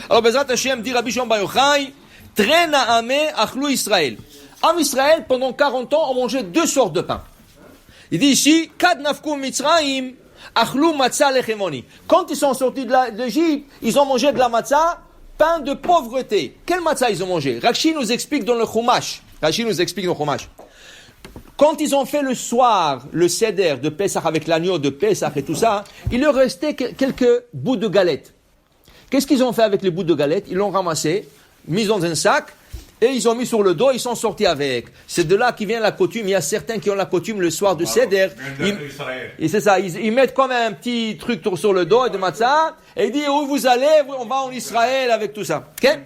Alors, Bezrat Hashem dit Rabbi Shimon Bar Yochai, Trena Ame Achlou Israël. En Israël, pendant 40 ans, on mangeait 2 sortes de pain. Il dit ici, Kad Nafku Mitzrayim, Achlou Matzah Lechemoni. Quand ils sont sortis d'Égypte, ils ont mangé de la matzah, pain de pauvreté. Quel matzah ils ont mangé? Rashi nous explique dans le Chumash. Quand ils ont fait le soir, le seder de Pesach avec l'agneau de Pesach et tout ça, il leur restait quelques bouts de galettes. Qu'est-ce qu'ils ont fait avec les bouts de galettes? Ils l'ont ramassé, mis dans un sac, et ils ont mis sur le dos, ils sont sortis avec. C'est de là qui vient la coutume. Il y a certains qui ont la coutume le soir de Seder. Et c'est ça, ils mettent comme un petit truc sur le dos de matzah, et ils disent où vous allez, on va en Israël avec tout ça. Okay?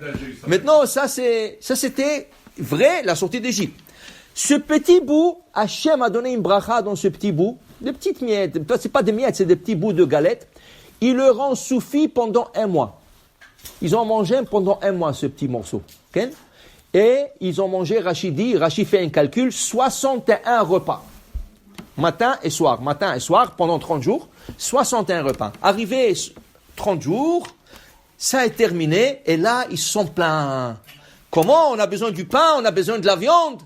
Maintenant, ça c'était vrai, la sortie d'Égypte. Ce petit bout, Hachem a donné une bracha dans ce petit bout, des petites miettes, c'est pas des miettes, c'est des petits bouts de galettes. Il leur en suffit pendant 1 mois. Ils ont mangé pendant 1 mois ce petit morceau. Okay? Et ils ont mangé, Rachid fait un calcul, 61 repas. Matin et soir, pendant 30 jours, 61 repas. Arrivé 30 jours, ça est terminé, et là, ils sont pleins. Comment? On a besoin du pain, on a besoin de la viande.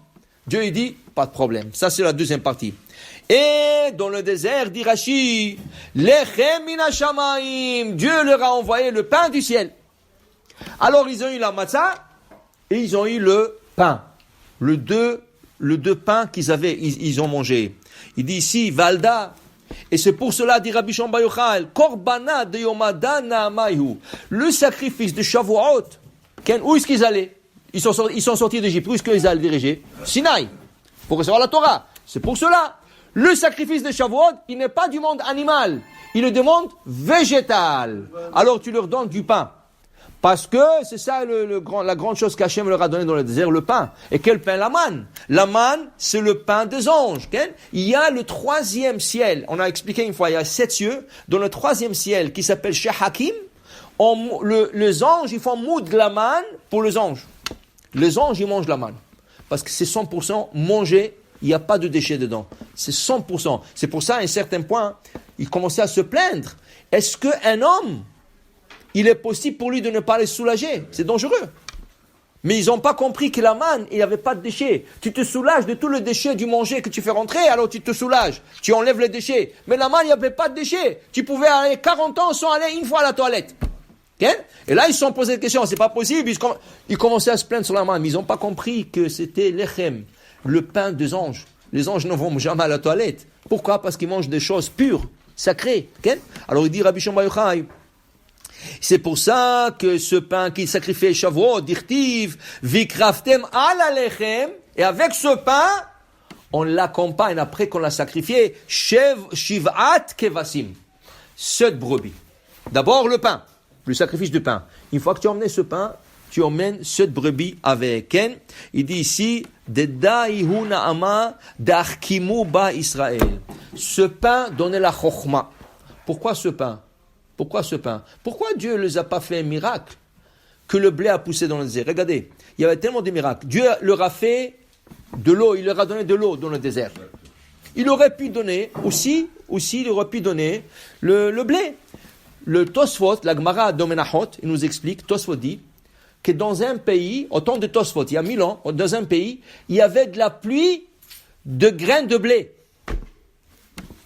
Dieu, il dit, pas de problème. Ça, c'est la deuxième partie. Et dans le désert, dit Rashi, Lechem min hashamayim, Dieu leur a envoyé le pain du ciel. Alors, ils ont eu la matzah, et ils ont eu le pain. Le deux pains ils ont mangé. Il dit ici, Valda. Et c'est pour cela, dit Rabbi Shimon Bar Yochai, Korbana de Yomadana Maïhu. Le sacrifice de Shavuot. Où est-ce qu'ils allaient? Ils sont sortis d'Égypte. Où est-ce qu'ils allaient diriger? Sinaï. Pour recevoir la Torah. C'est pour cela. Le sacrifice de Shavuot, il n'est pas du monde animal. Il est du monde végétal. Alors tu leur donnes du pain. Parce que c'est ça la grande chose qu'Hachem leur a donné dans le désert, le pain. Et quel pain? La manne. La manne, c'est le pain des anges. Okay? Il y a le 3e ciel. On a expliqué une fois, il y a 7 cieux. Dans le 3e ciel, qui s'appelle Shehakim, les anges, ils font moudre la manne pour les anges. Les anges, ils mangent la manne. Parce que c'est 100% mangé, il n'y a pas de déchets dedans. C'est 100%. C'est pour ça, à un certain point, ils commençaient à se plaindre. Est-ce qu'un homme, il est possible pour lui de ne pas les soulager? C'est dangereux. Mais ils n'ont pas compris que la manne, il n'y avait pas de déchets. Tu te soulages de tout le déchet du manger que tu fais rentrer, alors tu te soulages. Tu enlèves les déchets. Mais la manne, il n'y avait pas de déchets. Tu pouvais aller 40 ans sans aller une fois à la toilette. Okay? Et là, ils se sont posés des questions. C'est pas possible. Ils commençaient à se plaindre sur la manne. Mais ils n'ont pas compris que c'était l'echem, le pain des anges. Les anges ne vont jamais à la toilette. Pourquoi? Parce qu'ils mangent des choses pures, sacrées. Okay? Alors il dit Rabbi Shimon Bar Yochai, c'est pour ça que ce pain qui sacrifiait Shavuot, dirtiv, vikraftem ala lechem, et avec ce pain, on l'accompagne après qu'on l'a sacrifié, shivat kevasim, 7 brebis. D'abord le pain, le sacrifice du pain. Une fois que tu as emmené ce pain, tu emmènes 7 brebis avec. Il dit ici, Dedaïhu na'ama d'arkimu ba Israël. Ce pain donnait la chokhma. Pourquoi ce pain? Pourquoi ce pain? Pourquoi Dieu ne les a pas fait un miracle que le blé a poussé dans le désert? Regardez, il y avait tellement de miracles. Dieu leur a fait de l'eau, il leur a donné de l'eau dans le désert. Il aurait pu donner aussi il aurait pu donner le blé. Le Tosfot, la Gemara d'Omenachot, il nous explique, Tosfot dit que dans un pays, au temps de Tosfot, il y a 1000 ans, dans un pays, il y avait de la pluie de graines de blé.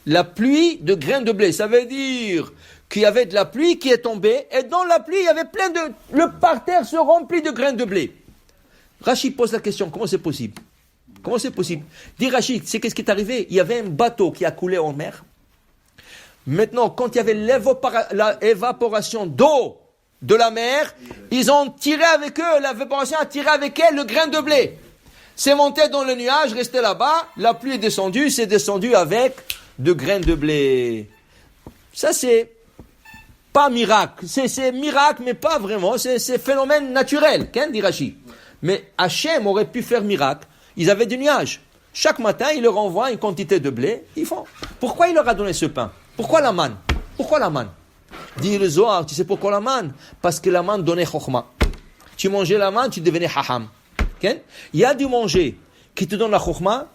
La pluie de graines de blé, ça veut dire qu'il y avait de la pluie qui est tombée, et dans la pluie, il y avait le parterre se remplit de graines de blé. Rachid pose la question, comment c'est possible? Comment c'est possible? Dit Rachid, c'est qu'est-ce qui est arrivé? Il y avait un bateau qui a coulé en mer. Maintenant, quand il y avait l'évaporation d'eau de la mer, ils ont tiré avec eux, l'évaporation a tiré avec elle le grain de blé. C'est monté dans le nuage, resté là-bas, la pluie est descendue, c'est descendu avec de graines de blé. Ça, c'est pas miracle. C'est miracle, mais pas vraiment. C'est phénomène naturel, dit Rashi. Mais Hachem aurait pu faire miracle. Ils avaient du nuage. Chaque matin, il leur envoie une quantité de blé. Ils font. Pourquoi il leur a donné ce pain? Pourquoi la manne? Pourquoi la manne? Dit le Zohar, tu sais pourquoi la manne? Parce que la manne donnait chokhma. Tu mangeais la manne, tu devenais haham. Okay? Il y a du manger qui te donne la chokhma,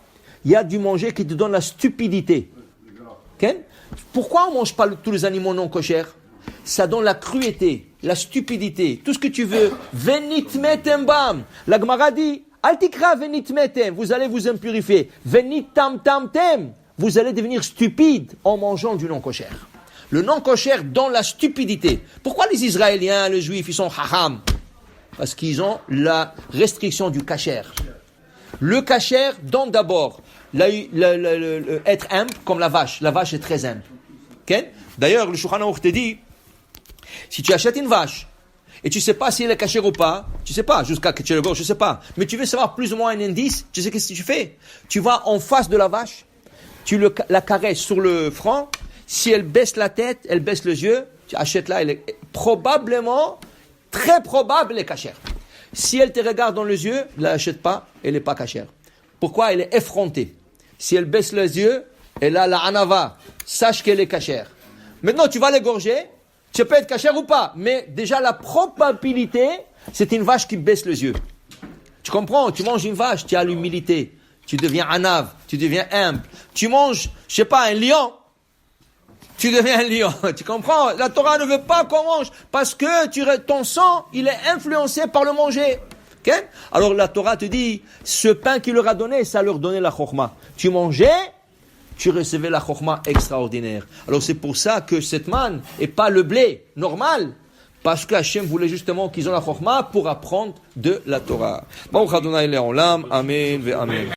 il y a du manger qui te donne la stupidité. Okay? Pourquoi on ne mange pas tous les animaux non koshers? ça donne la cruauté, la stupidité, tout ce que tu veux. Venitmetem bam. La Gemara dit, altikra venitmetem, vous allez vous impurifier. Venitam tam tem, vous allez devenir stupide en mangeant du non-kosher. Le non-kosher donne la stupidité. Pourquoi les Israéliens, les Juifs, ils sont haram? Parce qu'ils ont la restriction du kasher. Le kasher donne d'abord être humble comme la vache. La vache est très humble. Okay? D'ailleurs, le Shulchan Aruch te dit, si tu achètes une vache et tu ne sais pas si elle est cachère ou pas, tu ne sais pas, jusqu'à que tu le gorges, je ne sais pas, mais tu veux savoir plus ou moins un indice, tu sais qu'est-ce que tu fais? Tu vas en face de la vache, tu la caresses sur le front, si elle baisse la tête, elle baisse les yeux, tu achètes là, elle est probablement, très probable, elle est cachère. Si elle te regarde dans les yeux, ne l'achète pas, elle n'est pas cachère. Pourquoi? Elle est effrontée. Si elle baisse les yeux, elle a la anava, sache qu'elle est cachère. Maintenant, tu vas l'égorger, tu peux être cachère ou pas, mais déjà la probabilité, c'est une vache qui baisse les yeux. Tu comprends? Tu manges une vache, tu as l'humilité, tu deviens anav, tu deviens humble. Tu manges, je sais pas, un lion, tu deviens un lion. Tu comprends? La Torah ne veut pas qu'on mange parce que ton sang, il est influencé par le manger. Okay? Alors la Torah te dit, ce pain qu'il leur a donné, ça leur donnait la chokhmah. Tu mangeais, tu recevais la chokhmah extraordinaire. Alors c'est pour ça que cette manne et pas le blé normal, parce que Hachem voulait justement qu'ils ont la chokhmah pour apprendre de la Torah. Baruch Adonai Le'olam, Amen ve Amen.